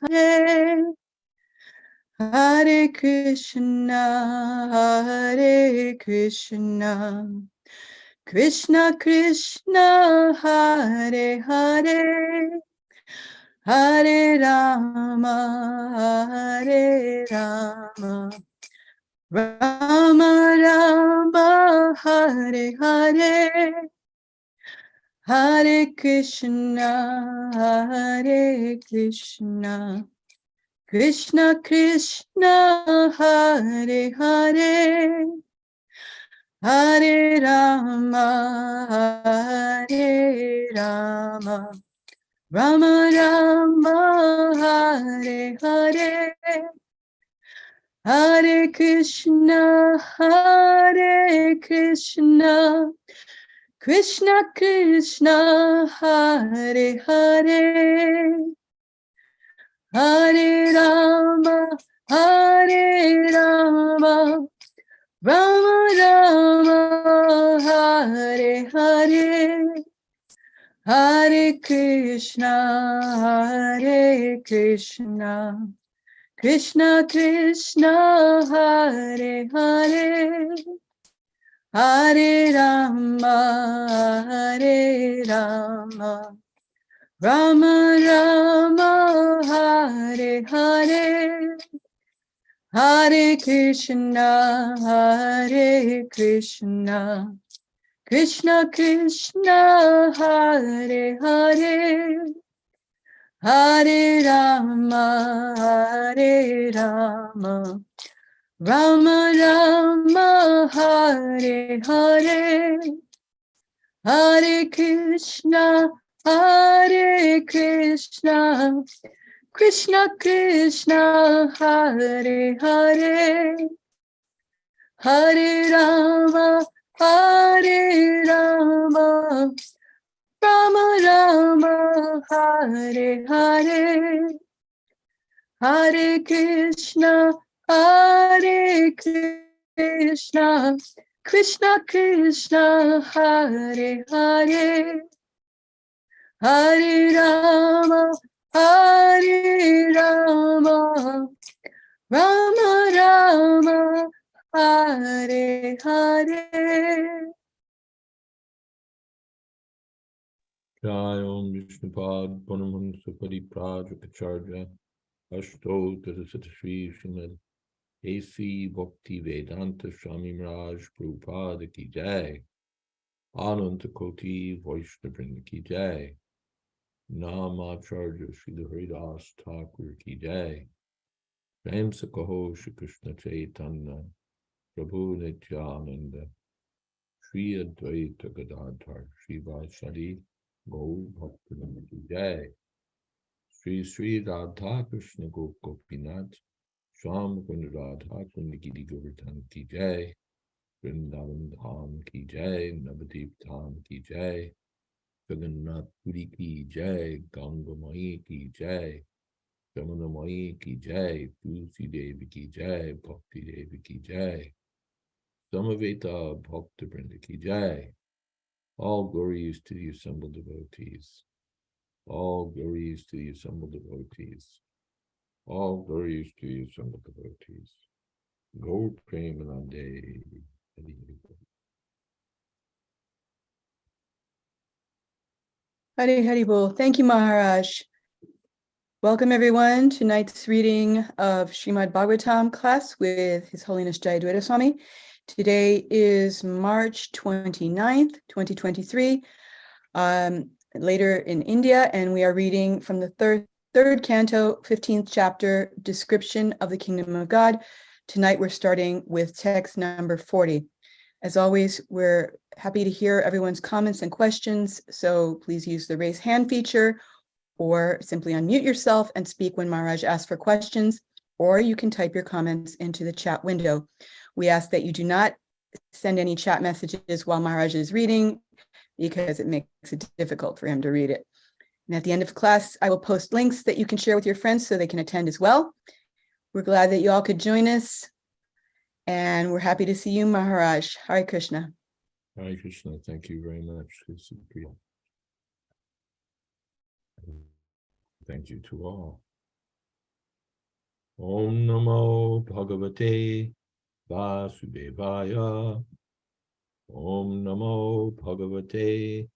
Hare, Hare Krishna, Hare Krishna, Krishna Krishna, Hare Hare, Hare Rama, Hare Rama, Rama Rama, Hare Hare, Hare Krishna, Hare Krishna, Krishna Krishna, Hare Hare, Hare Rama, Hare Rama, Rama Rama, Hare Hare, Hare Krishna, Hare Krishna, Krishna Krishna, Hare Hare, Hare Rama, Hare Rama, Rama Rama, Hare Hare, Hare Krishna, Hare Krishna, Krishna Krishna, Hare Hare, Hare Rama, Hare Rama, Rama Rama, Hare Hare, Hare Krishna, Hare Krishna, Krishna Krishna, Hare Hare, Hare Rama, Hare Rama, Rama Rama, Hare Hare, Hare Krishna, Hare Krishna, Krishna Krishna, Hare Hare, Hare Rama, Hare Rama, Rama Rama, Hare Hare, Hare Krishna, Hare Krishna, Krishna Krishna, Hare Hare, Hare Rama, Hare Rama, Rama Rama, Hare Hare. Jai Om Vishnupad Paramahansa Pariprajapacharya Ashto Tadasata Shri Srimad A.C. Bhakti Vedanta Swami Maharaj Prabhupada Ki Jai Ananta Koti Vaishnavrinda Ki Jai Namacharya Srila Haridas Thakur Ki Jai Prem Se Kaho Shri Krishna Chaitanya Prabhu Nityananda Shri Advaita Gadadhar Shri Vaishnava Gaur Bhaktivinoda Ki Jai Shri Shri Radha Krishna Gopinath Sham Kund Radha Kund Giri Govardhan Ki Jai Vrindavan Dham Ki Jai Navadip Dham Ki Jai Jagannath Puri Ki Jai Ganga Mai Ki Jai Jamuna Mai Ki Jai Tulsi Devi Ki Jai Bhakti Devi Ki Jai Samaveta Bhakta Vrinda Ki Jai. All glories to the assembled devotees. All glories to the assembled devotees. All glories to the assembled devotees. Go Premanande. Hare Hare Bol. Thank you, Maharaj. Welcome, everyone, to tonight's reading of Srimad Bhagavatam class with His Holiness Jayadvaita Swami. Today is March 29th, 2023, later in India, and we are reading from the third canto, 15th chapter, Description of the Kingdom of God. Tonight, we're starting with text number 40. As always, we're happy to hear everyone's comments and questions, so please use the raise hand feature or simply unmute yourself and speak when Maharaj asks for questions, or you can type your comments into the chat window. We ask that you do not send any chat messages while Maharaj is reading because it makes it difficult for him to read it. And at the end of class, I will post links that you can share with your friends so they can attend as well. We're glad that you all could join us, and we're happy to see you, Maharaj. Hare Krishna. Hare Krishna, thank you very much. Thank you to all. Om Namo Bhagavate Vasudevaya. Om Namo Bhagavate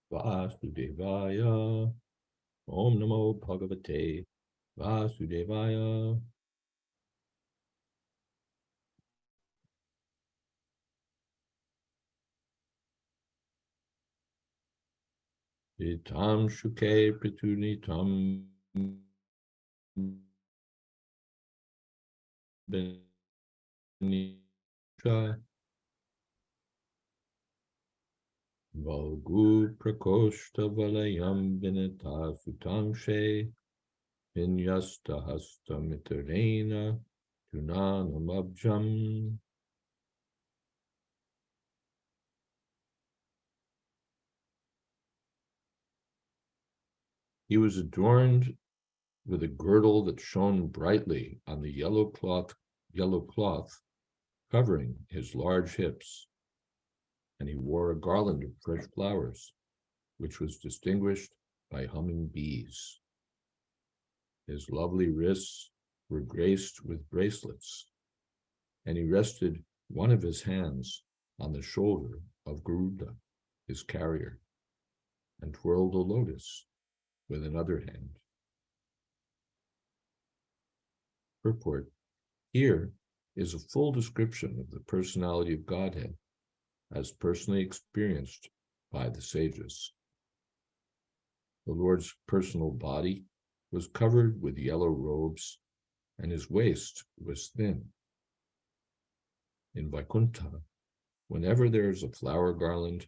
Vasudevaya. Om Namo Bhagavate Vasudevaya. Itam Shuke Pritunitam Benisha Valgu Prakoshta Valayam Vinita Sutamshe Vinyasta Hasta Mitarena Tunanamabjam. He was adorned with a girdle that shone brightly on the yellow cloth covering his large hips, and he wore a garland of fresh flowers, which was distinguished by humming bees. His lovely wrists were graced with bracelets, and he rested one of his hands on the shoulder of Garuda, his carrier, and twirled a lotus with another hand. Purport: here is a full description of the personality of Godhead as personally experienced by the sages. The Lord's personal body was covered with yellow robes, and his waist was thin. In Vaikuntha, whenever there is a flower garland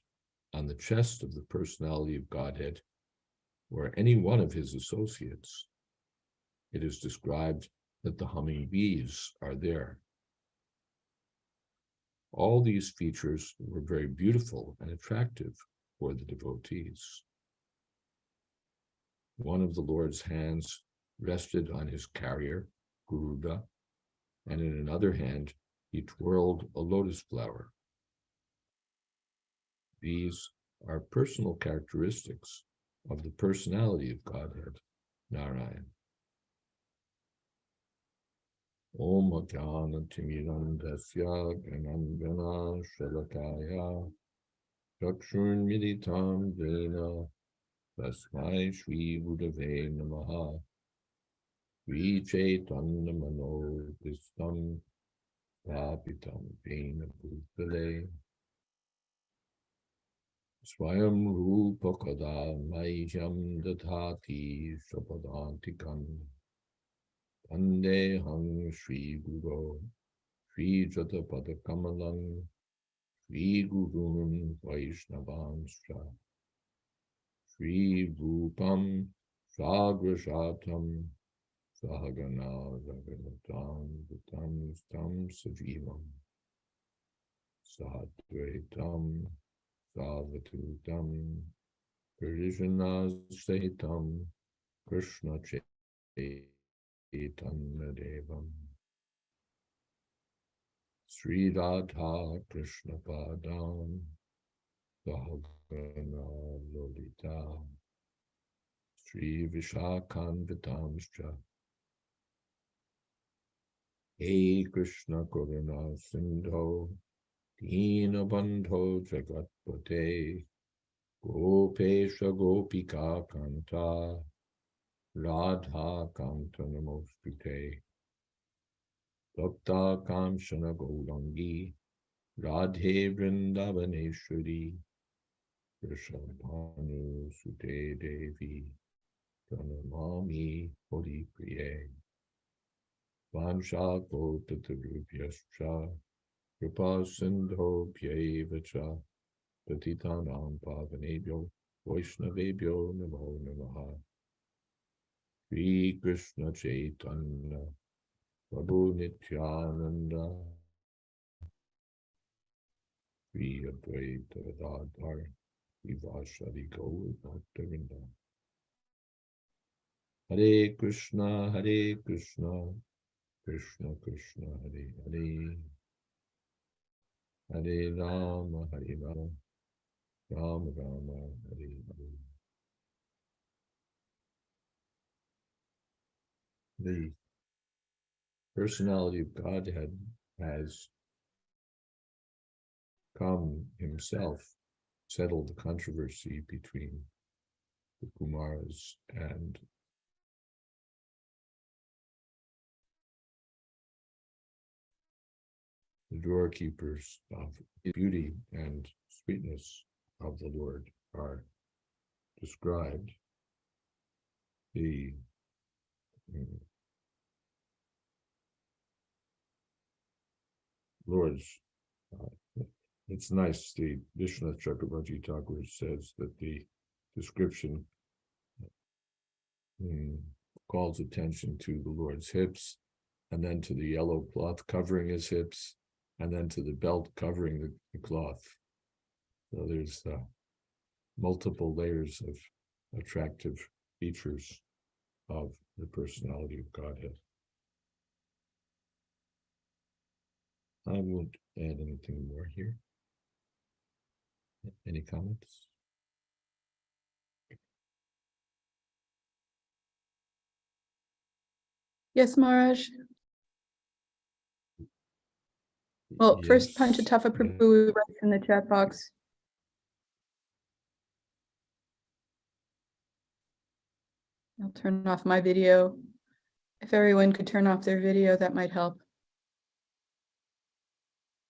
on the chest of the personality of Godhead, or any one of his associates, it is described that the humming bees are there. All these features were very beautiful and attractive for the devotees. One of the Lord's hands rested on his carrier, Garuda, and in another hand he twirled a lotus flower. These are personal characteristics of the personality of Godhead, Narayan. Om Ajnana Timirandasya Gyananjana Shalakaya Chakshurun Militam Jena Tasmai Shri Gurave Namaha Shri Chaitanya Mano Distam Papitam Pena Bhutale Swayam Rupa Kada Mahyam Dadhati Sapadantikam Vandeham Shri Guru Shri Jatapada Kamalam Shri Gurun Vaishnavanscha Shri Rupam Sagrashatam Sahagana Raghunatam Vitam Stam Sajivam Sadvaitam Savatutam Krishna Sahitam Krishna Chaitanya Devam Sri Radha Krishna Padam Sahagana Lolita Sri Vishakhanvitamscha He Krishna Karuna Sindho Deenabandho Jagatpate Gopesha Gopika Kanta Radha Kanta Namostute Tapta Kamshana Gaurangi Radhe Vrindavaneshwari Rishabhanu Sute Devi Pranamami Hori Priye Vansha Kotatarubhyascha Kripa Sindho Pyevacha Patitanam Pavanebhyo Vaishnavebhyo Namo Namaha Shri Krishna Chaitanya Prabhu Nityananda Shri Advaita Gadadhar Vivashari Gaur Bhaktavinda Hare Krishna Krishna Krishna Hare Hare Hare Rama Rama Rama Hare Hare. The personality of Godhead has come himself, settled the controversy between the Kumaras and the doorkeepers of beauty and sweetness of the Lord are described. The Lord's, it's nice, the Vishwanath Chakravarti Thakur says that the description calls attention to the Lord's hips, and then to the yellow cloth covering his hips, and then to the belt covering the cloth. So there's multiple layers of attractive features of the personality of Godhead. I won't add anything more here. Any comments? Yes, Maharaj. Well, first, Yes. Panchatattva Prabhu writes in the chat box. I'll turn off my video. If everyone could turn off their video, that might help.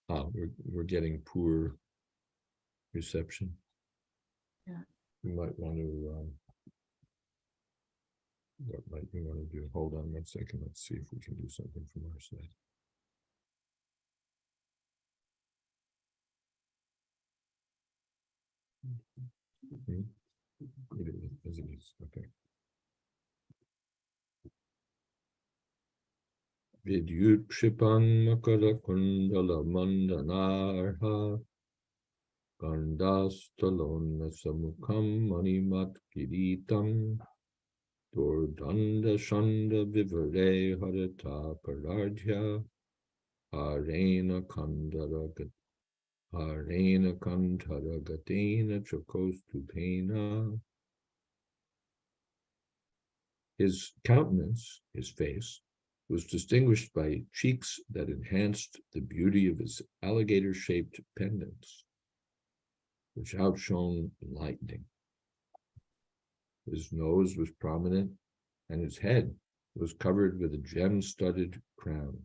We're getting poor reception. Yeah. You might want to, what might you want to do? Hold on 1 second. Let's see if we can do something from our side. As it is, okay. Vidyutshipan makara kundala mandanarha gandastalona samukam manimat kiritam dordanda shanda vivare harata parajya arena kandara gatena chakostupena. His countenance, his face, was distinguished by cheeks that enhanced the beauty of his alligator-shaped pendants, which outshone lightning. His nose was prominent, and his head was covered with a gem-studded crown.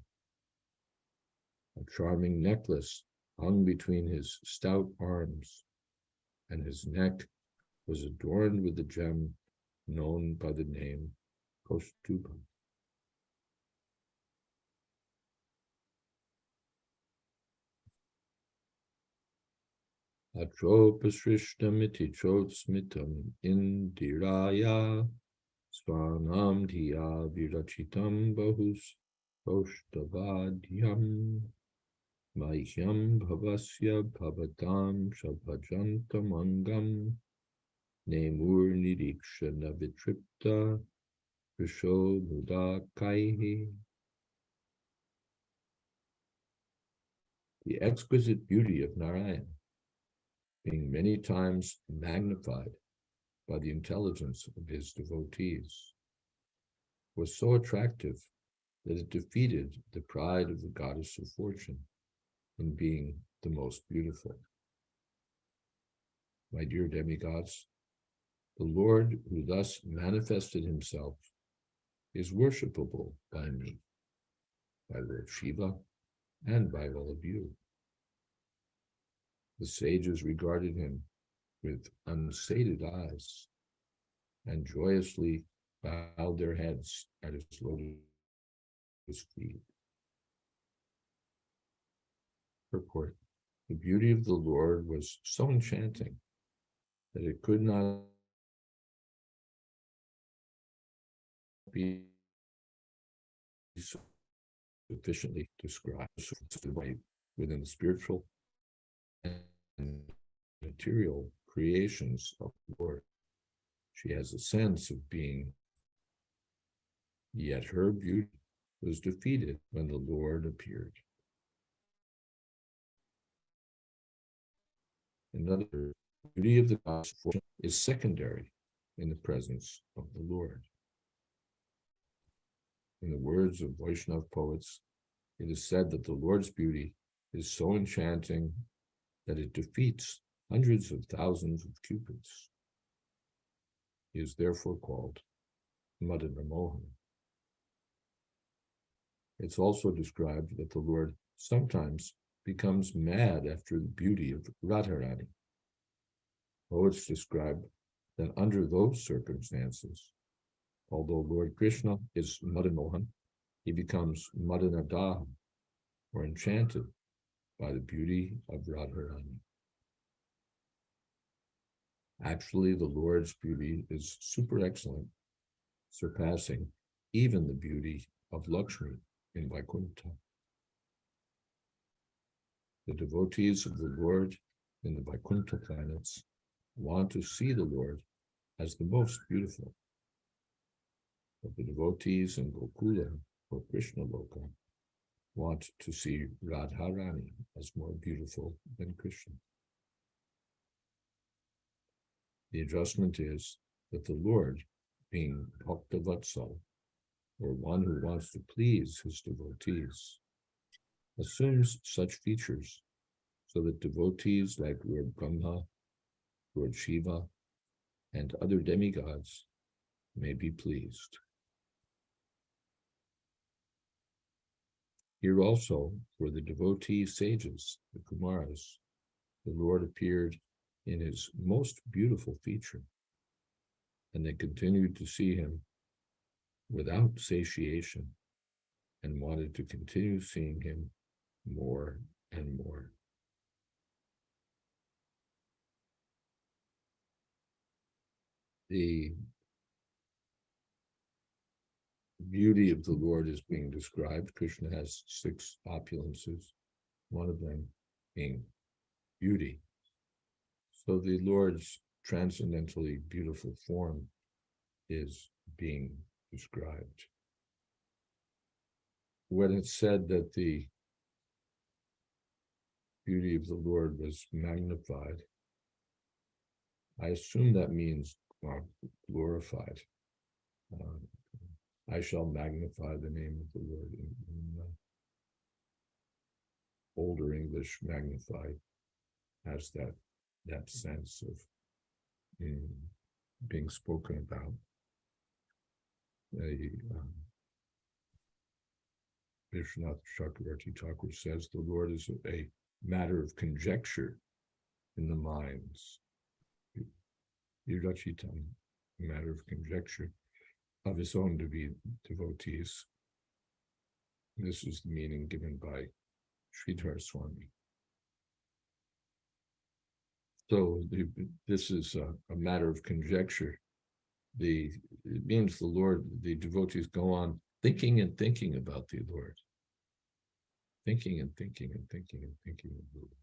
A charming necklace hung between his stout arms, and his neck was adorned with the gem known by the name Kaustuba. Atropasrishtamiti chotsmitam indiraya svanam dhiya virachitam bahus kaustavadhyam Mahyam bhavasya bhavatam shabhajantam angam nemur nirikshana vitripta visho mudakaihi. The exquisite beauty of Narayan, being many times magnified by the intelligence of his devotees, was so attractive that it defeated the pride of the goddess of fortune in being the most beautiful. My dear demigods, the Lord who thus manifested himself is worshipable by me, by Lord Shiva, and by all of you. The sages regarded him with unsated eyes and joyously bowed their heads at his lotus feet. Purport: the beauty of the Lord was so enchanting that it could not be sufficiently described within the spiritual and material creations of the Lord. She has a sense of being, yet her beauty was defeated when the Lord appeared. In other words, the beauty of the gospel is secondary in the presence of the Lord. In the words of Vaishnava poets, it is said that the Lord's beauty is so enchanting that it defeats hundreds of thousands of cupids. He is therefore called Madana Mohan. It's also described that the Lord sometimes becomes mad after the beauty of Radharani. Poets describe that under those circumstances, although Lord Krishna is Madan Mohan, he becomes Madanadaha, or enchanted by the beauty of Radharani. Actually, the Lord's beauty is super excellent, surpassing even the beauty of Lakshmi in Vaikuntha. The devotees of the Lord in the Vaikuntha planets want to see the Lord as the most beautiful. But the devotees in Gokula or Krishna Loka want to see Radharani as more beautiful than Krishna. The adjustment is that the Lord, being Bhakta Vatsal, or one who wants to please his devotees, assumes such features so that devotees like Lord Brahma, Lord Shiva, and other demigods may be pleased. Here also, for the devotee sages, the Kumaras, the Lord appeared in his most beautiful feature, and they continued to see him without satiation and wanted to continue seeing him more and more. The beauty of the Lord is being described. Krishna has 6 opulences, one of them being beauty. So the Lord's transcendently beautiful form is being described. When it's said that the beauty of the Lord was magnified, I assume that means glorified. I shall magnify the name of the Lord. In older English, magnified has that sense of being spoken about. Vishwanath Chakravarti Thakur says the Lord is a matter of conjecture in the minds. Virachitam, a matter of conjecture of his own devotees. This is the meaning given by Jayadvaita Swami. So this is a matter of conjecture. It means the Lord, the devotees go on thinking and thinking about the Lord. Thinking and thinking and thinking and thinking of the Lord.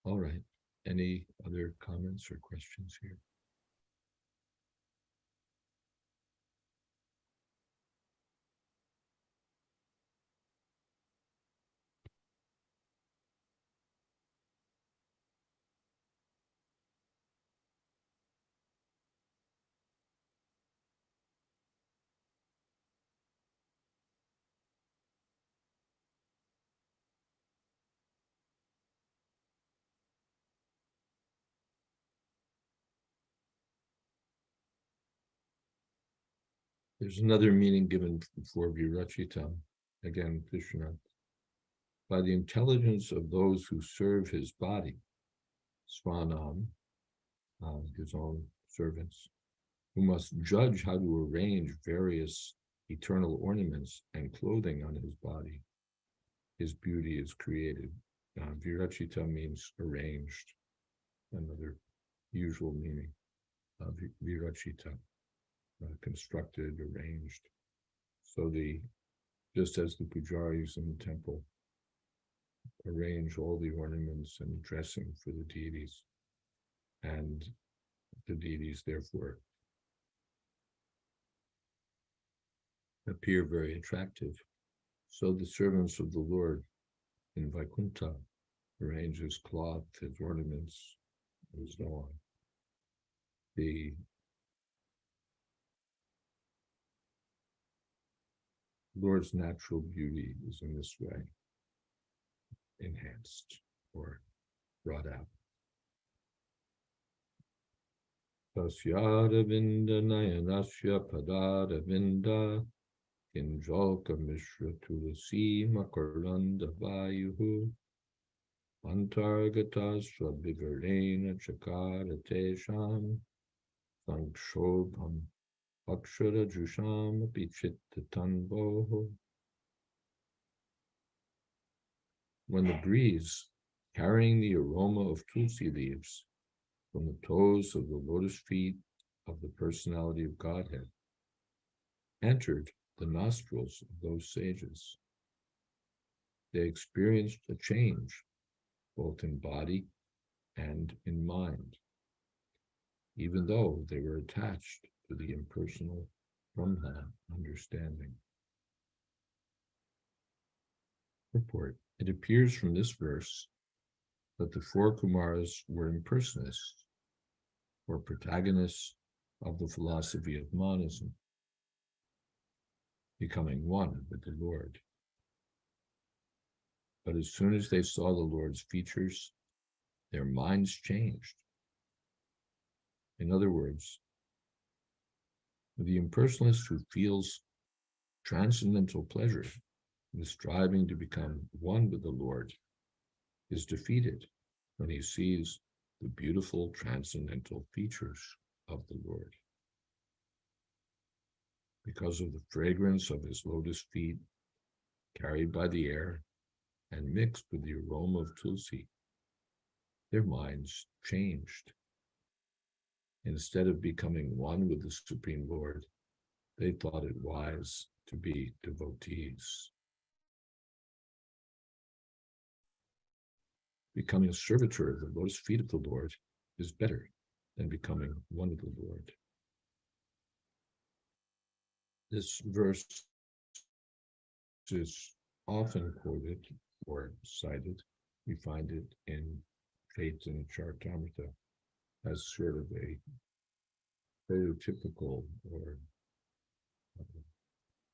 All right. Any other comments or questions here? There's another meaning given for Virachitam, again, Krishna. By the intelligence of those who serve his body, Swanam, his own servants, who must judge how to arrange various eternal ornaments and clothing on his body, his beauty is created. Virachita means arranged, another usual meaning of Virachita. Constructed, arranged. So just as the pujaris in the temple arrange all the ornaments and dressing for the deities, and the deities therefore appear very attractive. So the servants of the Lord in Vaikuntha arrange his cloth, his ornaments, and so on. Lord's natural beauty is in this way enhanced or brought out. Tasyada vinda nayanasya padada vinda kinjalka mishra tulasi makaranda vayuhu antargatasva vivarena chakara tesham sankshobham akshara jusham apichitta tanvoho. When the breeze, carrying the aroma of tulsi leaves from the toes of the lotus feet of the personality of Godhead, entered the nostrils of those sages, they experienced a change both in body and in mind, even though they were attached to the impersonal Brahma understanding. Purport. It appears from this verse that the four Kumaras were impersonalists, or protagonists of the philosophy of monism, becoming one with the Lord. But as soon as they saw the Lord's features, their minds changed. In other words, the impersonalist who feels transcendental pleasure in the striving to become one with the Lord is defeated when he sees the beautiful transcendental features of the Lord. Because of the fragrance of his lotus feet carried by the air and mixed with the aroma of tulsi, their minds changed. Instead of becoming one with the Supreme Lord, they thought it wise to be devotees. Becoming a servitor of the lotus feet of the Lord is better than becoming one with the Lord. This verse is often quoted or cited. We find it in Chaitanya Charitamrita as sort of a prototypical or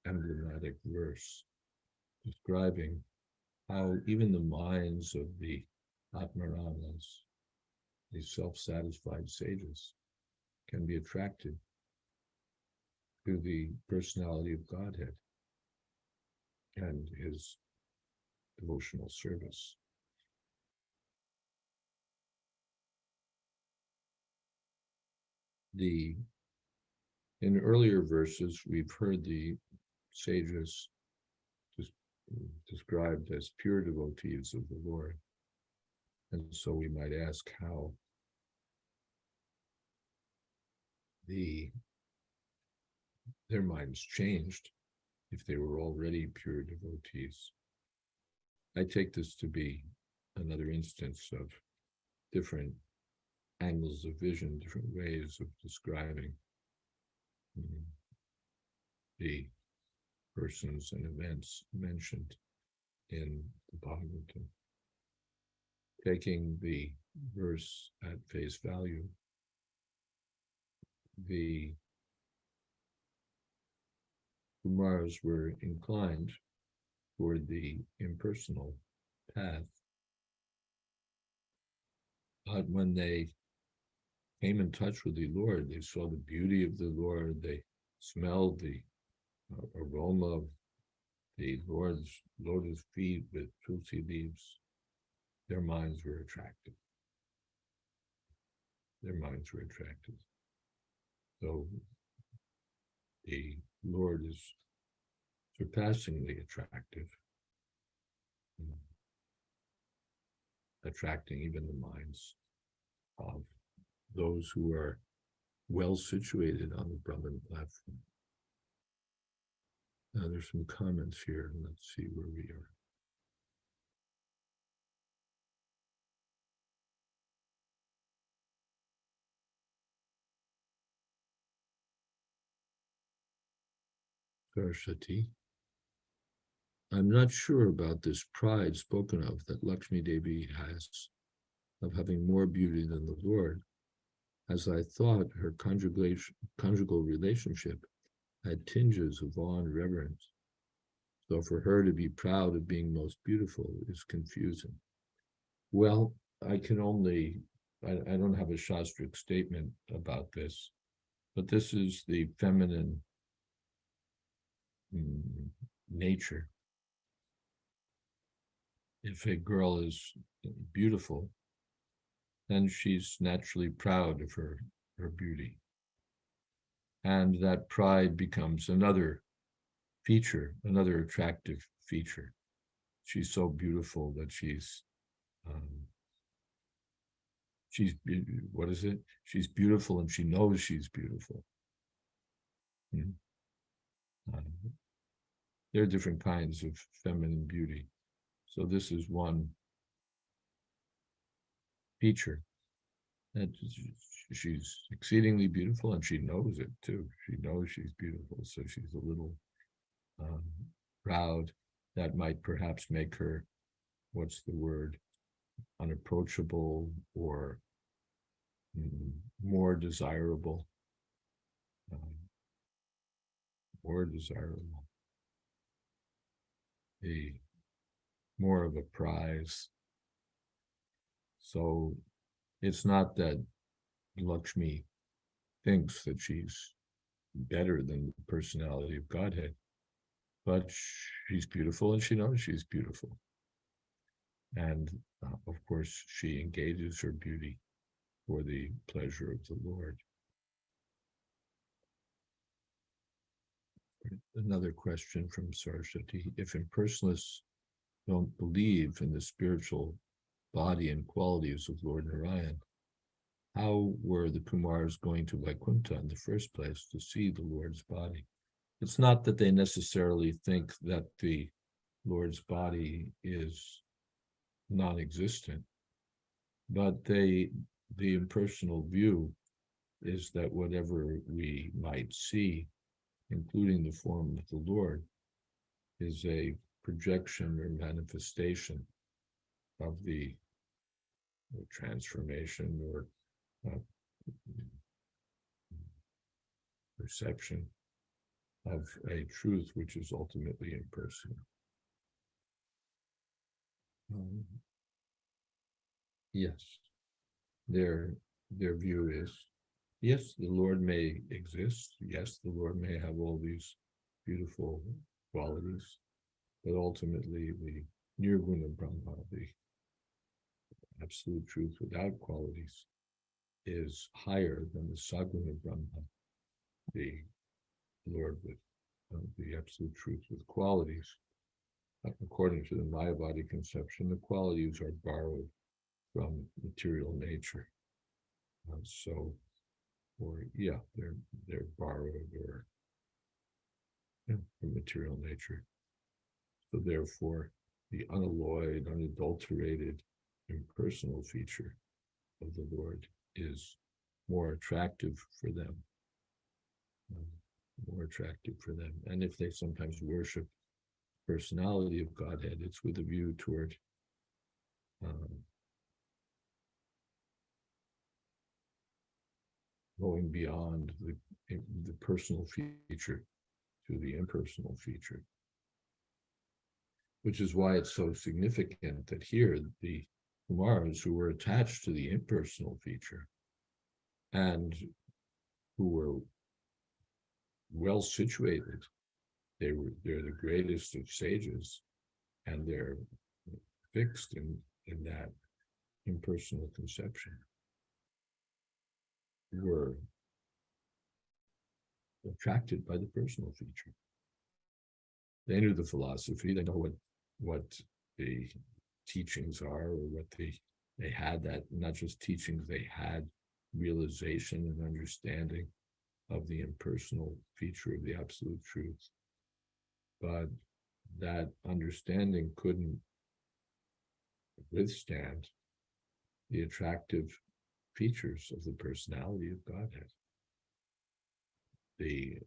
emblematic verse describing how even the minds of the Atmaramas, the self-satisfied sages, can be attracted to the personality of Godhead and his devotional service. In earlier verses, we've heard the sages described as pure devotees of the Lord. And so we might ask how their minds changed if they were already pure devotees. I take this to be another instance of different angles of vision, different ways of describing the persons and events mentioned in the Bhagavatam. Taking the verse at face value, the Kumaras were inclined toward the impersonal path. But when they came in touch with the Lord, they saw the beauty of the Lord, they smelled the aroma of the Lord's lotus feet with tulsi leaves. Their minds were attracted. Their minds were attracted. So the Lord is surpassingly attractive, attracting even the minds of those who are well situated on the Brahman platform. Now there's some comments here, and let's see where we are. Saraswati. I'm not sure about this pride spoken of that Lakshmi Devi has of having more beauty than the Lord, as I thought her conjugal relationship had tinges of awe and reverence, So for her to be proud of being most beautiful is confusing. Well, I don't have a Shastric statement about this, but this is the feminine nature. If a girl is beautiful, then she's naturally proud of her beauty. And that pride becomes another feature, another attractive feature. She's so beautiful that she's what is it? She's beautiful and she knows she's beautiful. There are different kinds of feminine beauty. So this is one feature. And she's exceedingly beautiful and she knows it too. She knows she's beautiful. So she's a little proud. That might perhaps make her, what's the word, unapproachable or more desirable. More desirable. More of a prize. So it's not that Lakshmi thinks that she's better than the personality of Godhead, but she's beautiful and she knows she's beautiful. And of course, she engages her beauty for the pleasure of the Lord. Another question from Saraswati. If impersonalists don't believe in the spiritual body and qualities of Lord Narayan, how were the Kumars going to Vaikuntha in the first place to see the Lord's body? It's not that they necessarily think that the Lord's body is non-existent, but the impersonal view is that whatever we might see, including the form of the Lord, is a projection or manifestation of the transformation or perception of a truth which is ultimately impersonal. Yes, their view is, yes, the Lord may exist. Yes, the Lord may have all these beautiful qualities, but ultimately the Nirguna Brahma, the absolute truth without qualities, is higher than the Saguna Brahma, the Lord with the absolute truth with qualities. According to the Mayavadi conception, the qualities are borrowed from material nature. They're borrowed or from material nature. So therefore, the unalloyed, unadulterated, impersonal feature of the Lord is more attractive for them. And if they sometimes worship the personality of Godhead, it's with a view toward going beyond the personal feature to the impersonal feature. Which is why it's so significant that here the Kumars who were attached to the impersonal feature and who were well situated, they're the greatest of sages, and they're fixed in that impersonal conception, were attracted by the personal feature. They knew the philosophy, they know what the teachings are, or what they had, that not just teachings, they had realization and understanding of the impersonal feature of the absolute truth. But that understanding couldn't withstand the attractive features of the personality of Godhead. The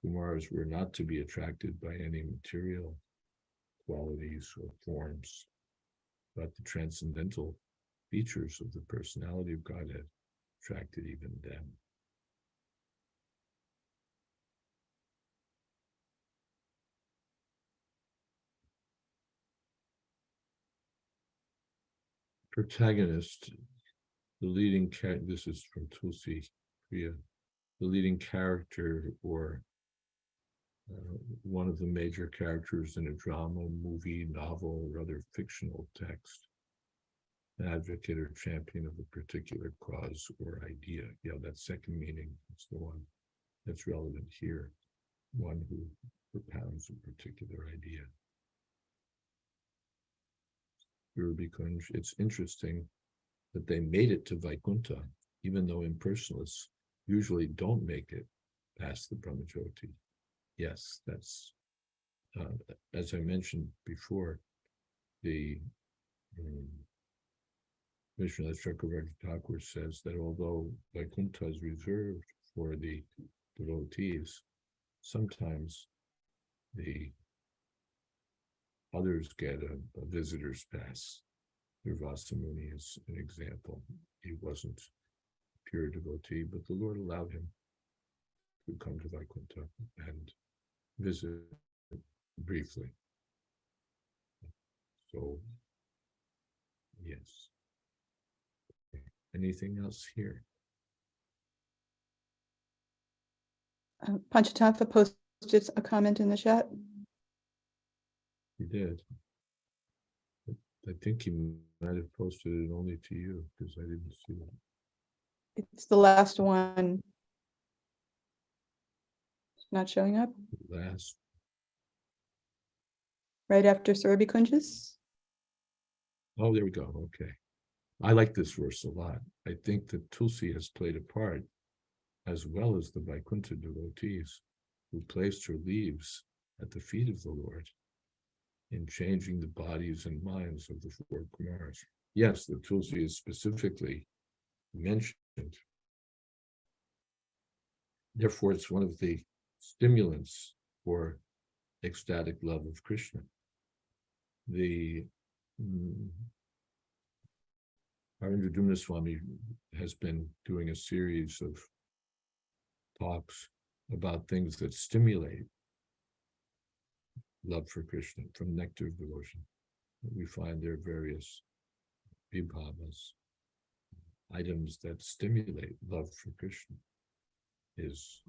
Kumars were not to be attracted by any material qualities or forms, but the transcendental features of the personality of Godhead attracted even them. protagonist, the leading character, this is from Tulsi Priya, the leading character or one of the major characters in a drama, movie, novel, or other fictional text, an advocate or champion of a particular cause or idea. Yeah, that second meaning is the one that's relevant here, one who propounds a particular idea. It's interesting that they made it to Vaikuntha, even though impersonalists usually don't make it past the Brahmajyoti. Yes, that's, as I mentioned before, the Vishwanath Chakravarti Thakur says that although Vaikuntha is reserved for the devotees, sometimes the others get a visitor's pass. Durvasa Muni is an example. He wasn't a pure devotee, but the Lord allowed him to come to Vaikuntha and visit briefly. So, yes. Anything else here? Panchatattva posted a comment in the chat. He did. I think he might have posted it only to you because I didn't see it. It's the last one. It's not showing up. Last. Right after Surabhi Kunjas. Oh, there we go. Okay. I like this verse a lot. I think that Tulsi has played a part, as well as the Vaikuntha devotees, who placed her leaves at the feet of the Lord in changing the bodies and minds of the four Kumars. Yes, the Tulsi is specifically mentioned. Therefore, it's one of the stimulants for ecstatic love of Krishna. Arindra Swami has been doing a series of talks about things that stimulate love for Krishna from nectar of devotion. We find there are various vibhavas, items that stimulate love for Krishna. His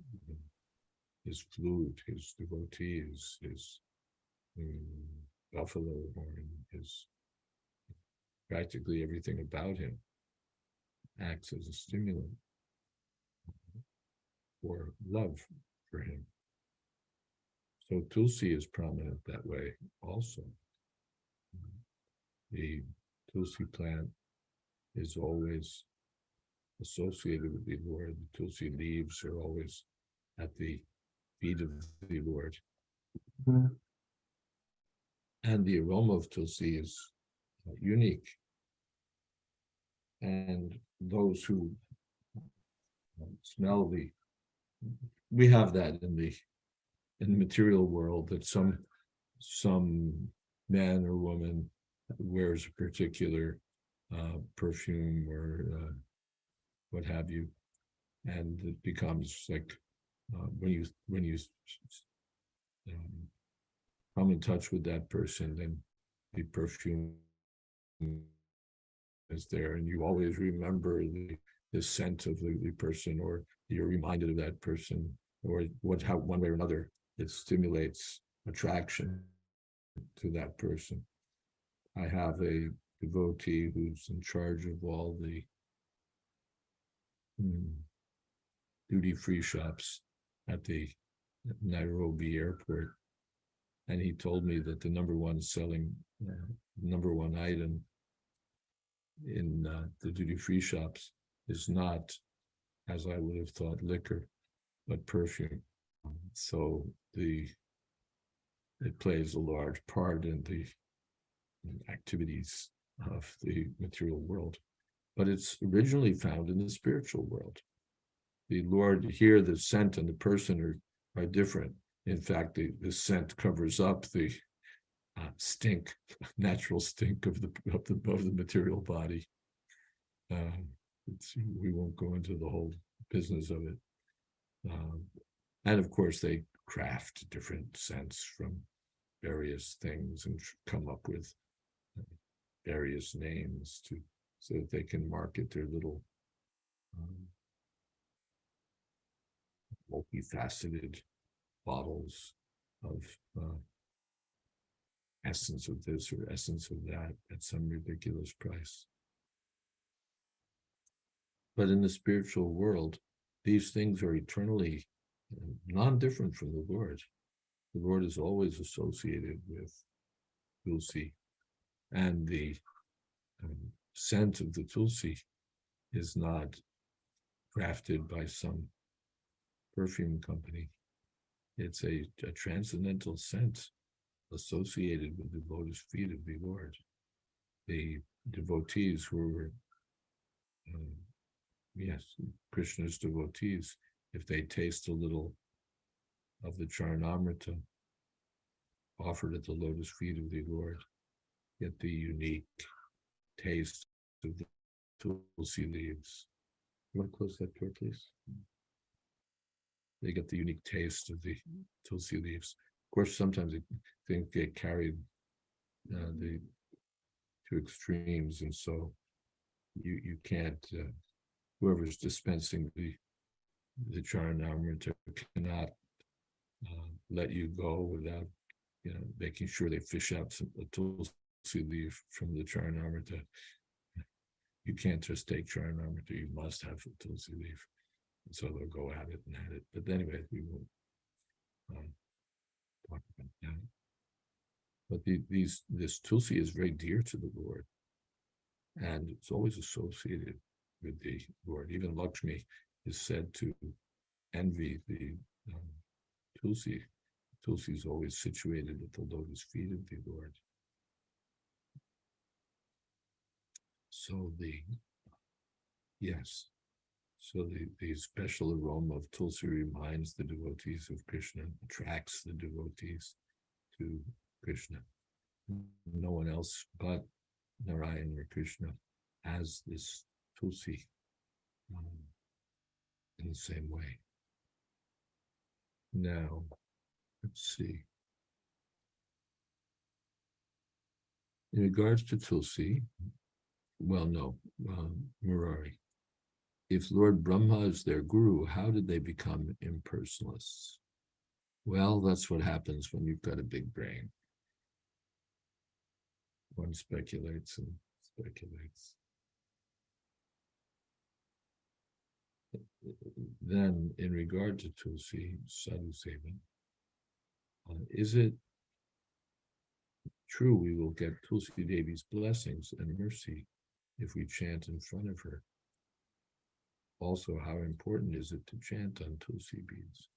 flute, his devotees, his buffalo horn, his practically everything about him acts as a stimulant for love for him. So Tulsi is prominent that way also. The Tulsi plant is always associated with the Lord. The Tulsi leaves are always at the feet of the Lord. Mm-hmm. And the aroma of Tulsi is unique. And those who smell we have that in the material world, that some man or woman wears a particular perfume or what have you, and it becomes like when you come in touch with that person, then the perfume is there, and you always remember the scent of the person, or you're reminded of that person, or how one way or another it stimulates attraction to that person. I have a devotee who's in charge of all the duty-free shops at the Nairobi airport, and he told me that the number one item in the duty-free shops is not, as I would have thought, liquor, but perfume. So it plays a large part in the activities of the material world, but it's originally found in the spiritual world. The Lord, here the scent and the person are different. In fact, the scent covers up the stink, natural stink of the material body. We won't go into the whole business of it. And of course, they craft different scents from various things and come up with various names so that they can market their little multifaceted bottles of essence of this or essence of that at some ridiculous price. But in the spiritual world, these things are eternally non-different from the Lord. The Lord is always associated with Tulsi, and the scent of the Tulsi is not crafted by some perfume company. It's a transcendental scent associated with the lotus feet of the Lord. The devotees who were, Krishna's devotees, if they taste a little of the Charanamrita offered at the lotus feet of the Lord, get the unique taste of the Tulsi leaves. You want to close that door, please? They get the unique taste of the Tulsi leaves. Of course, sometimes things get carried to extremes, and so you can't. Whoever's dispensing the Charanamrita cannot let you go without making sure they fish out a Tulsi leaf from the Charanamrita. You can't just take Charanamrita; you must have a Tulsi leaf. And so they'll go at it and at it. But anyway, we won't talk about that. But this Tulsi is very dear to the Lord, and it's always associated with the Lord. Even Lakshmi is said to envy the Tulsi. Tulsi is always situated at the lotus feet of the Lord. So the special aroma of Tulsi reminds the devotees of Krishna, attracts the devotees to Krishna. No one else but Narayan or Krishna has this Tulsi in the same way. Now, let's see. In regards to Tulsi, Murari. If Lord Brahma is their guru, how did they become impersonalists? Well, that's what happens when you've got a big brain. One speculates and speculates. Then, in regard to Tulsi, Sadhu Seva, is it true we will get Tulsi Devi's blessings and mercy if we chant in front of her? Also, how important is it to chant on Tulsi beads?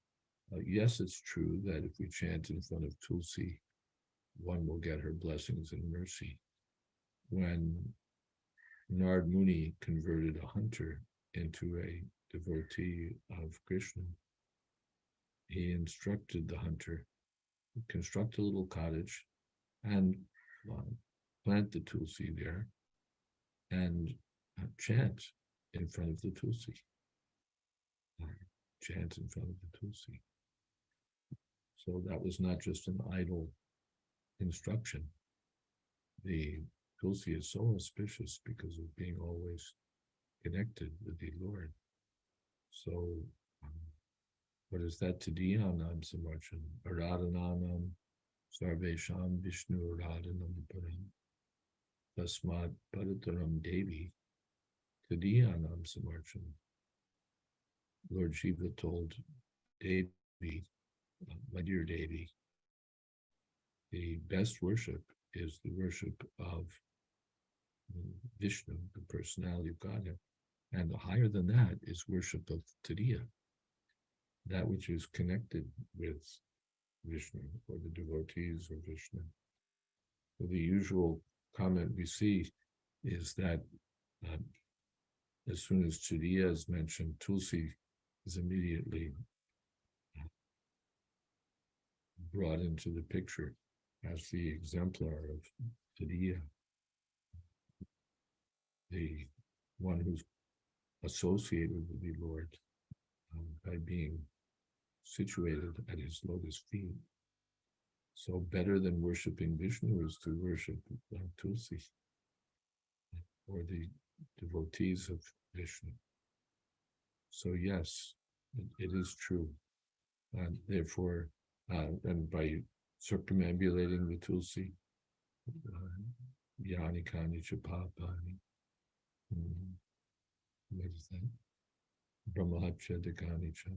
Yes, it's true that if we chant in front of Tulsi, one will get her blessings and mercy. When Narad Muni converted a hunter into a devotee of Krishna, he instructed the hunter to construct a little cottage and plant the Tulsi there and chant in front of the Tulsi. Chant in front of the Tulsi. So that was not just an idle instruction. The Tulsi is so auspicious because of being always connected with the Lord. So, what is that? Tadiyanam Samarchan, Aradhananam, Sarvesham Vishnu Aradhanam Param, Tasmat Parataram Devi, Tadiyanam Samarchan. Lord Shiva told Devi, my dear Devi, the best worship is the worship of Vishnu, the personality of Godhead. And higher than that is worship of Tadiya, that which is connected with Vishnu or the devotees of Vishnu. So the usual comment we see is that as soon as Tadiya is mentioned, Tulsi is immediately brought into the picture as the exemplar of Tadiya, the one who's associated with the Lord by being situated at his lotus feet. So better than worshiping Vishnu is to worship Tulsi. or the devotees of Vishnu. So yes, it is true. And therefore, and by circumambulating the Tulsi, Yani Kani Chapapani, what is that? Brahmahacha Dekani Cha,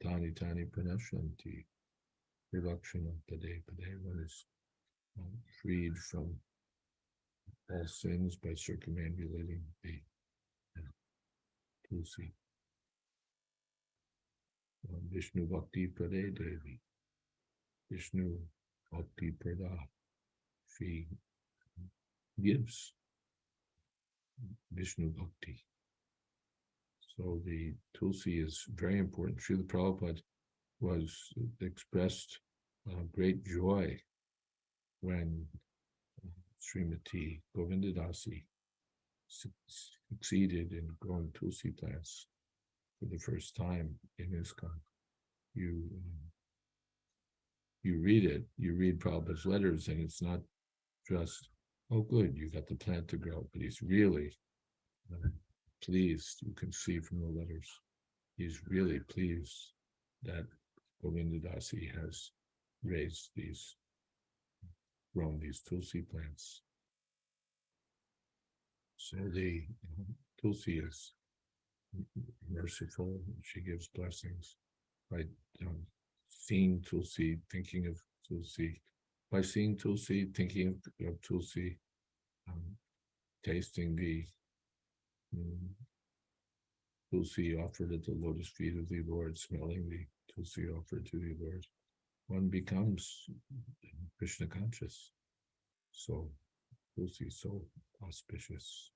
Tani Tani Pranashanti, Prilakshana Pade Pade. One is freed from all sins by circumambulating the Tulsi. Vishnu Bhakti Prade Devi, Vishnu Bhakti Prada. She gives Vishnu Bhakti. So the Tulsi is very important. Srila Prabhupada was expressed great joy when Srimati Govindadasi succeeded in growing Tulsi plants for the first time in ISKCON. You read it, you read Prabhupada's letters, and it's not just, oh good, you got the plant to grow, but he's really pleased. You can see from the letters, he's really pleased that Govindadasi has grown these Tulsi plants. So the Tulsi is merciful. She gives blessings by seeing Tulsi, thinking of Tulsi, by seeing Tulsi, thinking of Tulsi, tasting the Tulsi offered at the lotus feet of the Lord, smelling the Tulsi offered to the Lord, one becomes Krishna conscious. So Tulsi is so auspicious.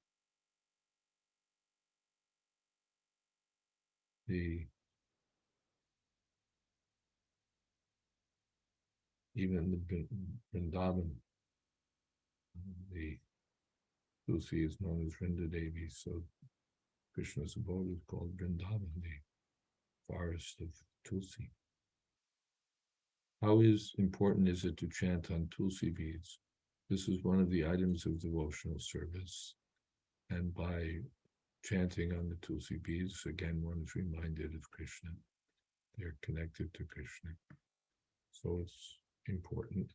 Even the Vrindavan, the Tulsi is known as Vrinda Devi, so Krishna's abode is called Vrindavan, the forest of Tulsi. How important is it to chant on Tulsi beads? This is one of the items of devotional service. And by chanting on the Tulsi beads, again, one is reminded of Krishna. They're connected to Krishna. So it's important.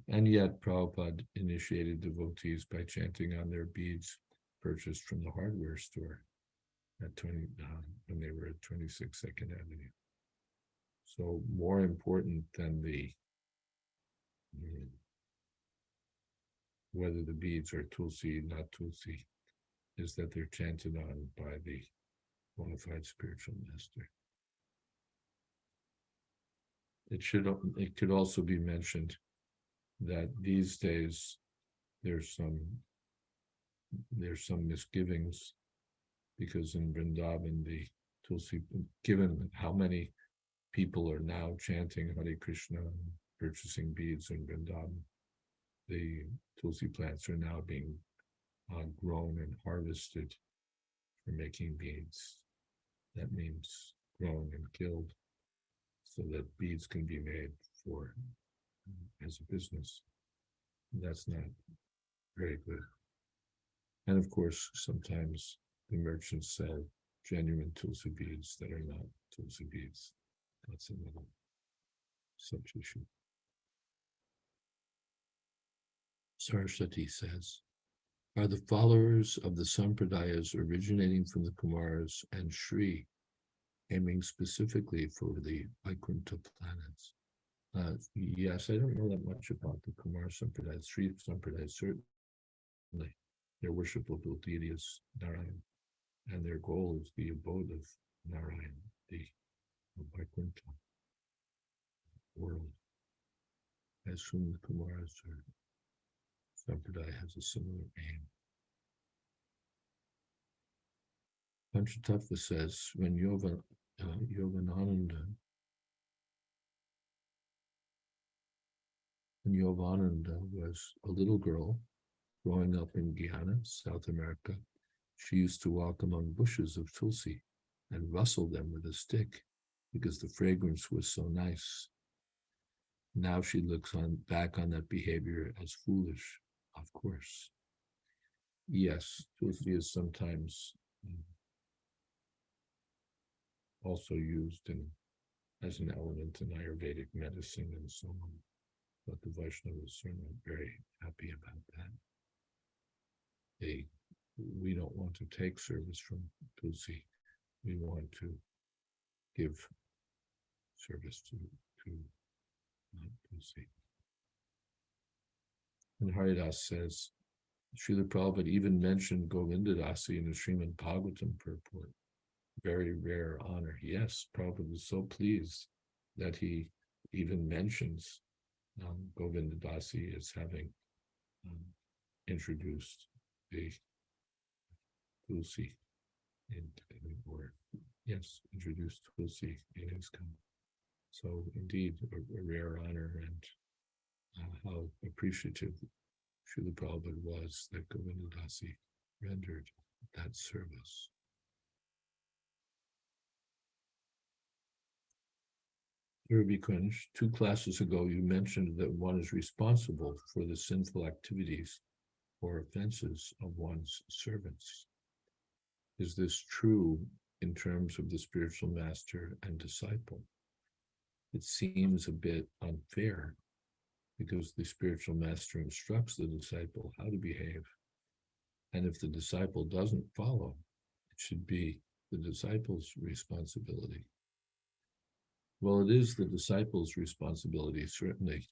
And yet Prabhupada initiated devotees by chanting on their beads purchased from the hardware store at when they were at 26 Second Avenue. So more important than whether the beads are Tulsi, not Tulsi, is that they're chanted on by the bona fide spiritual master. It could also be mentioned that these days there's some misgivings, because in Vrindavan, the Tulsi, given how many people are now chanting Hare Krishna and purchasing beads in Vrindavan, the Tulsi plants are now being grown and harvested for making beads. That means grown and killed so that beads can be made for as a business. That's not very good. And of course, sometimes the merchants sell genuine Tulsi beads that are not Tulsi beads. That's another such issue. Saraswati says, are the followers of the Sampradayas originating from the Kumaras and Shri aiming specifically for the Vaikuntha planets? Yes, I don't know that much about the Kumara Sampradaya. Sri Sampradaya, certainly their worshipable deity is Narayan, and their goal is the abode of Narayan, the Vaikuntha world. I assume the Kumaras or Sampradaya has a similar aim. Panchatattva says, when Yogananda was a little girl growing up in Guyana, South America, she used to walk among bushes of tulsi and rustle them with a stick because the fragrance was so nice. Now she looks back on that behavior as foolish, of course. Yes, tulsi is sometimes also used as an element in Ayurvedic medicine and so on. But the Vaishnavas are not very happy about that. We don't want to take service from tulsi. We want to give service to tulsi. And Haridas says, Srila Prabhupada even mentioned Govindadasi in the Srimad Bhagavatam purport. Very rare honor. Yes, Prabhupada is so pleased that he even mentions Govindadasi as having introduced the tulsi introduced tulsi in his country. So indeed, a rare honor, and how appreciative Srila Prabhupada was that Govindadasi rendered that service. Ruby Kunj, 2 classes ago, you mentioned that one is responsible for the sinful activities or offenses of one's servants. Is this true in terms of the spiritual master and disciple? It seems a bit unfair because the spiritual master instructs the disciple how to behave. And if the disciple doesn't follow, it should be the disciple's responsibility. Well, it is the disciple's responsibility, certainly,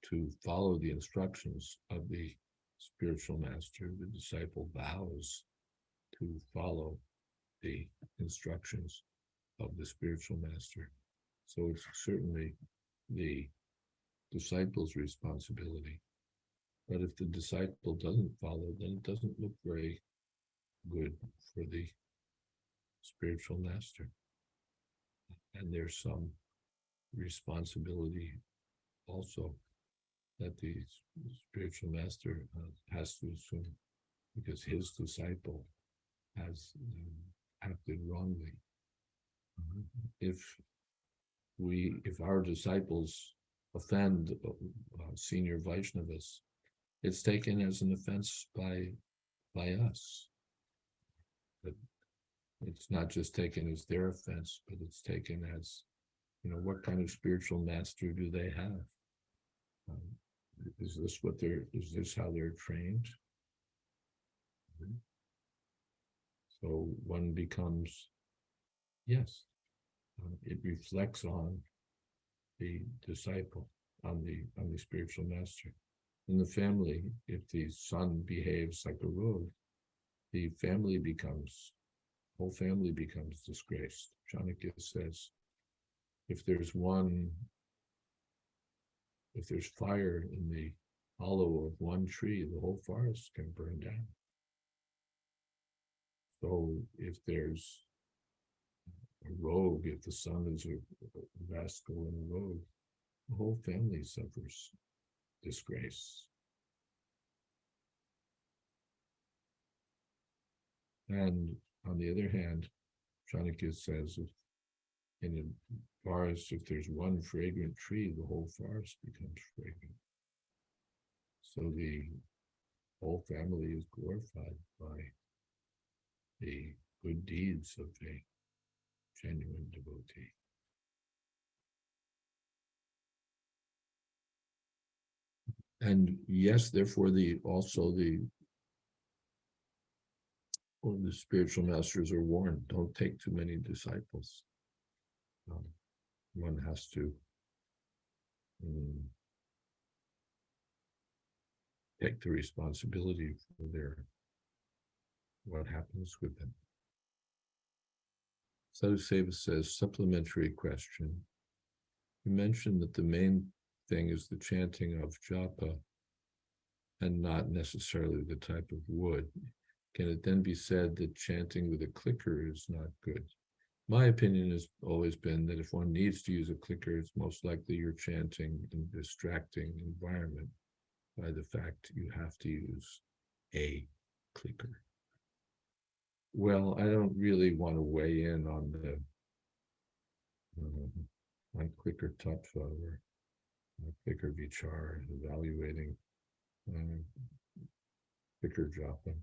to follow the instructions of the spiritual master. The disciple vows to follow the instructions of the spiritual master. So it's certainly the disciple's responsibility. But if the disciple doesn't follow, then it doesn't look very good for the spiritual master. And there's some responsibility also that the spiritual master has to assume, because his disciple has acted wrongly. If our disciples offend senior Vaishnavas, it's taken as an offense by us. But it's not just taken as their offense, but it's taken as, what kind of spiritual master do they have? Is this how they're trained? So one becomes, yes, it reflects on the disciple, on the spiritual master. In the family, if the son behaves like a rogue, the whole family becomes disgraced. Chanakya says, if there's fire in the hollow of one tree, the whole forest can burn down. So if there's a rogue, if the son is a rascal and a rogue, the whole family suffers disgrace. And on the other hand, Chanakya says, in a forest, if there's one fragrant tree, the whole forest becomes fragrant. So the whole family is glorified by the good deeds of a genuine devotee. And yes, therefore, the spiritual masters are warned, don't take too many disciples. One has to take the responsibility for what happens with them. Sadhuseva says, supplementary question. You mentioned that the main thing is the chanting of japa and not necessarily the type of wood. Can it then be said that chanting with a clicker is not good? My opinion has always been that if one needs to use a clicker, it's most likely you're chanting in a distracting environment by the fact you have to use a clicker. Well, I don't really want to weigh in on the on clicker tattva or clicker vichar, evaluating clicker japa.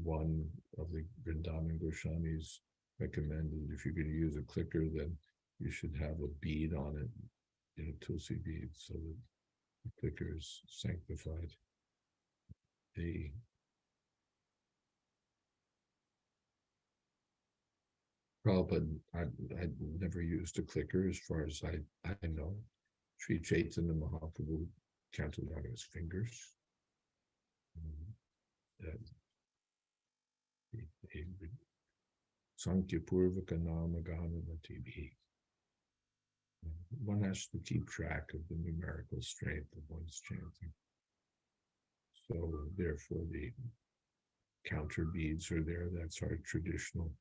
one of the Vrindavan Goswamis recommended if you're going to use a clicker, then you should have a bead on it, Tulsi bead, so that the clicker is sanctified. The Prabhupada, I'd never used a clicker as far as I know. Sri Chaitanya Mahaprabhu counted on his fingers. Sankhya Purvaka Nama Gahanamati. One has to keep track of the numerical strength of one's chanting. So therefore the counter beads are there. That's our traditional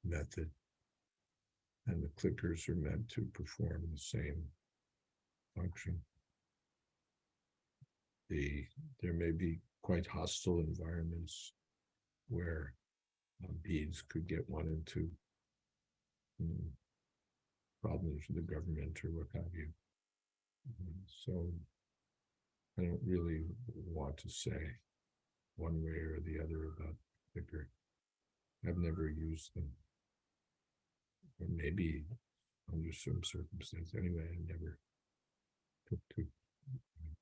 method. And the clickers are meant to perform the same function. There may be quite hostile environments where beads could get one into problems with the government or what have you. So I don't really want to say one way or the other about clicker. I've never used them. Or maybe under some circumstance. Anyway, I never took to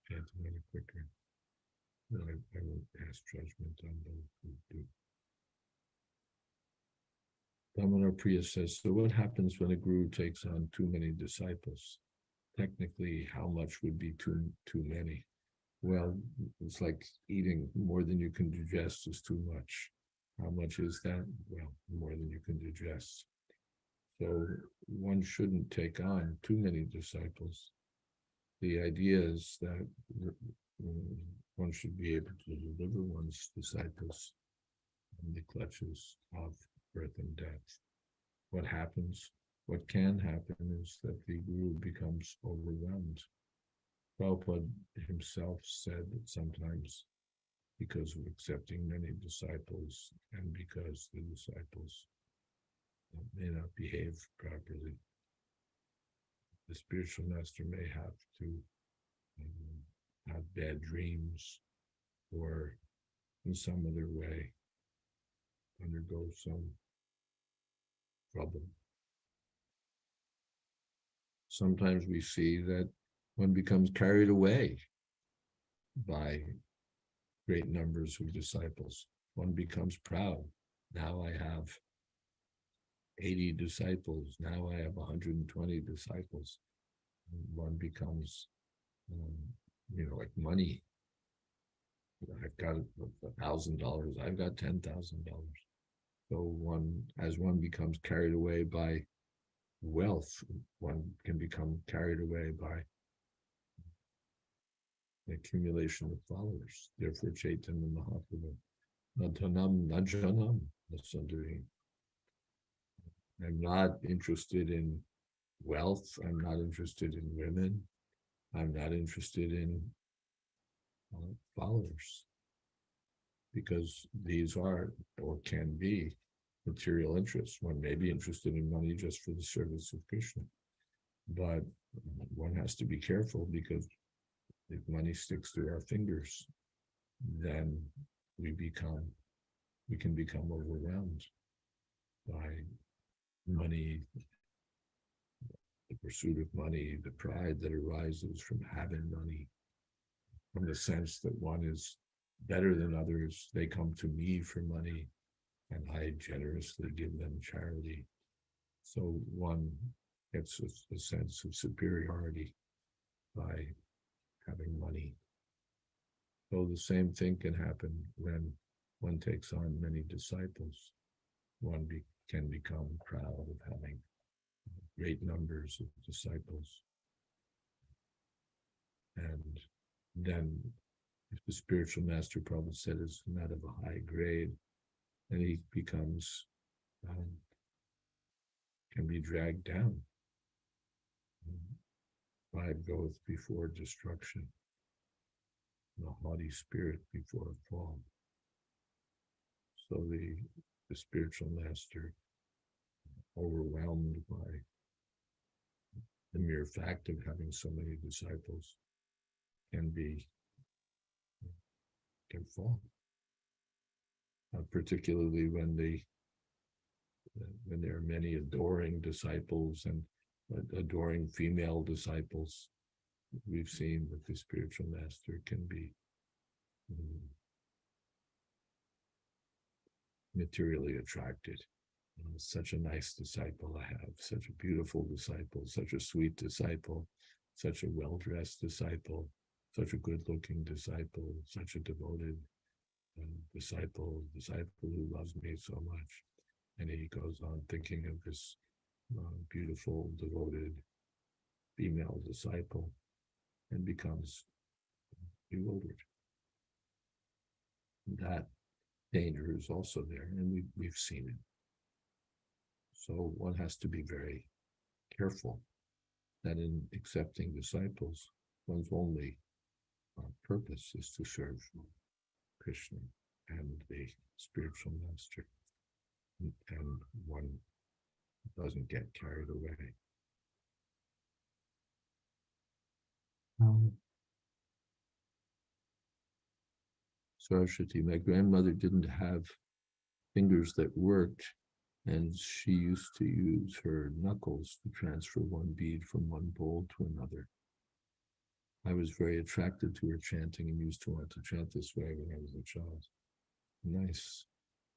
chanting on a clicker. I won't pass judgment on those who do. Damodar Priya says, so what happens when a guru takes on too many disciples? Technically, how much would be too many? Well, it's like eating more than you can digest is too much. How much is that? Well, more than you can digest. So one shouldn't take on too many disciples. The idea is that one should be able to deliver one's disciples from the clutches of birth and death. What happens? What can happen is that the guru becomes overwhelmed. Prabhupada himself said that sometimes, because of accepting many disciples and because the disciples may not behave properly, the spiritual master may have to have bad dreams or in some other way undergo some trouble. Sometimes we see that one becomes carried away by great numbers of disciples. One becomes proud. Now I have 80 disciples. Now I have 120 disciples. One becomes, like money. I've got $1,000. I've got $10,000. So as one becomes carried away by wealth, one can become carried away by the accumulation of followers. Therefore, Chaitanya Mahaprabhu, Nadhanam Najanam, I'm not interested in wealth. I'm not interested in women. I'm not interested in followers, because these are or can be material interests. One may be interested in money just for the service of Krishna, but one has to be careful, because if money sticks to our fingers, then we can become overwhelmed by money, the pursuit of money, the pride that arises from having money, from the sense that one is better than others. They come to me for money and I generously give them charity. So one gets a sense of superiority by having money. So the same thing can happen when one takes on many disciples. One can become proud of having great numbers of disciples. And then if the spiritual master, Prabhupada said, is not of a high grade, then he becomes, can be dragged down. Pride goeth before destruction, and a haughty spirit before a fall. So the spiritual master, overwhelmed by the mere fact of having so many disciples, can fall. particularly when there are many adoring disciples and adoring female disciples. We've seen that the spiritual master can be materially attracted. Such a nice disciple I have, such a beautiful disciple, such a sweet disciple, such a well-dressed disciple, such a good-looking disciple, such a devoted disciple who loves me so much. And he goes on thinking of this beautiful, devoted female disciple and becomes bewildered. That danger is also there, and we've seen it. So one has to be very careful that in accepting disciples, one's only purpose is to serve Krishna and the spiritual master, and one doesn't get carried away. Saraswati, my grandmother didn't have fingers that worked, and she used to use her knuckles to transfer one bead from one bowl to another. I was very attracted to her chanting and used to want to chant this way when I was a child. Nice.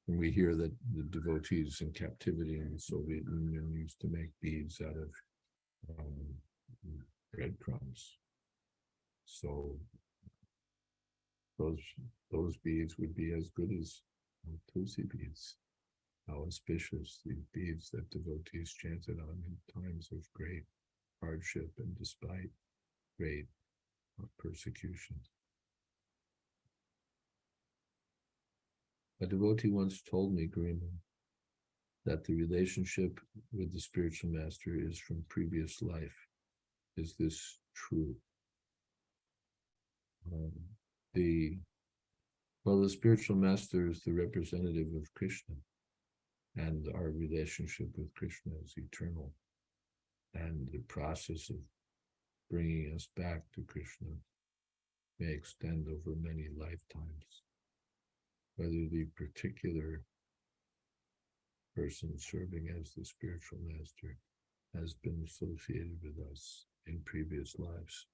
And we hear that the devotees in captivity in the Soviet Union used to make beads out of breadcrumbs. So those beads would be as good as Tulsi beads. How auspicious these beads that devotees chanted on in times of great hardship and despite great persecution. A devotee once told me, Garima, that the relationship with the spiritual master is from previous life. Is this true? The spiritual master is the representative of Krishna, and our relationship with Krishna is eternal. And the process of bringing us back to Krishna may extend over many lifetimes. Whether the particular person serving as the spiritual master has been associated with us in previous lives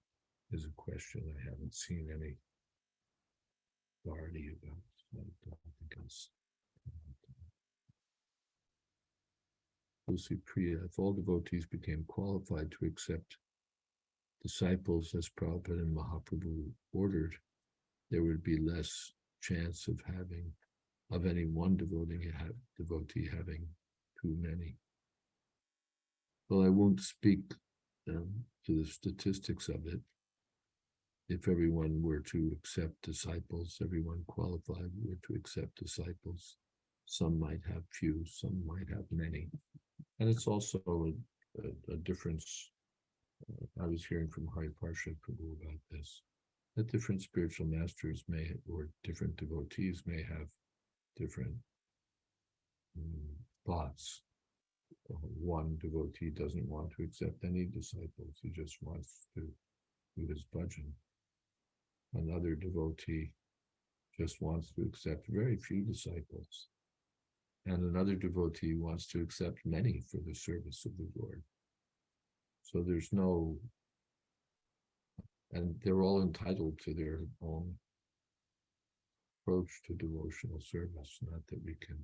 is a question I haven't seen any authority about. I don't think it's Tulsi Priya. If all devotees became qualified to accept disciples as Prabhupada and Mahaprabhu ordered, there would be less chance of any one devotee having too many. Well, I won't speak to the statistics of it. If everyone were to accept disciples, everyone qualified were to accept disciples, some might have few, some might have many. And it's also a difference. I was hearing from Hari Parshad Prabhu about this, that different spiritual masters or different devotees may have different thoughts. One devotee doesn't want to accept any disciples, he just wants to do his bhajan. Another devotee just wants to accept very few disciples. And another devotee wants to accept many for the service of the Lord. So there's no, and they're all entitled to their own approach to devotional service, not that we can,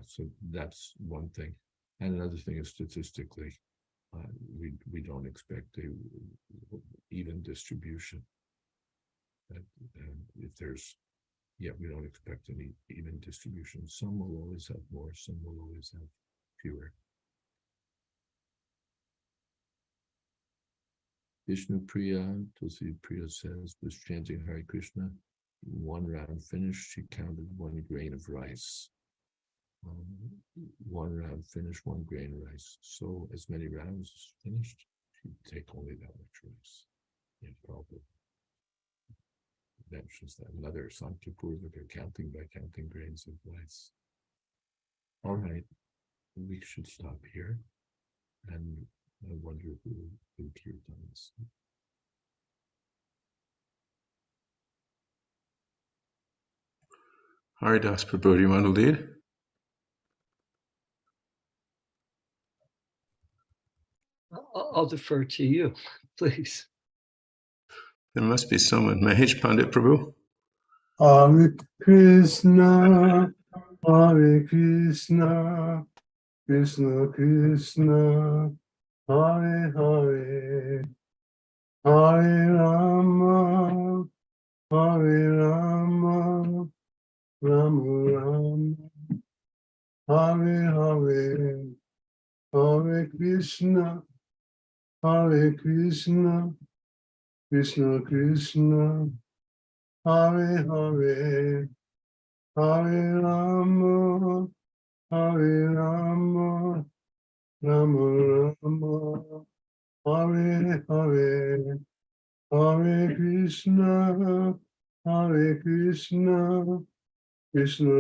so that's one thing. And another thing is statistically, we don't expect a even distribution. And if there's, we don't expect any even distribution. Some will always have more, some will always have fewer. Vishnu Priya, Tulsi Priya says, was chanting Hare Krishna. One round finished, she counted 1 grain of rice. One round finished, 1 grain of rice. So as many rounds finished, she'd take only that much rice. Probably mentions that another Sankipur that they're counting by counting grains of rice. All right, we should stop here. And I wonder who kirtans. Haridas Prabhu, do you want to lead? I'll defer to you, please. There must be someone. Mahesh Pandit Prabhu? Hare Krishna, Hare Krishna, Krishna Krishna, Hare Hare, Hare Rama, Hare Rama, Rama Rama, Hare Hare, Hare Krishna, Hare Krishna, Krishna Krishna, Hare Hare, Hare Rama, Hare Rama, Rama Rama, Hare Hare, Hare Krishna, Krishna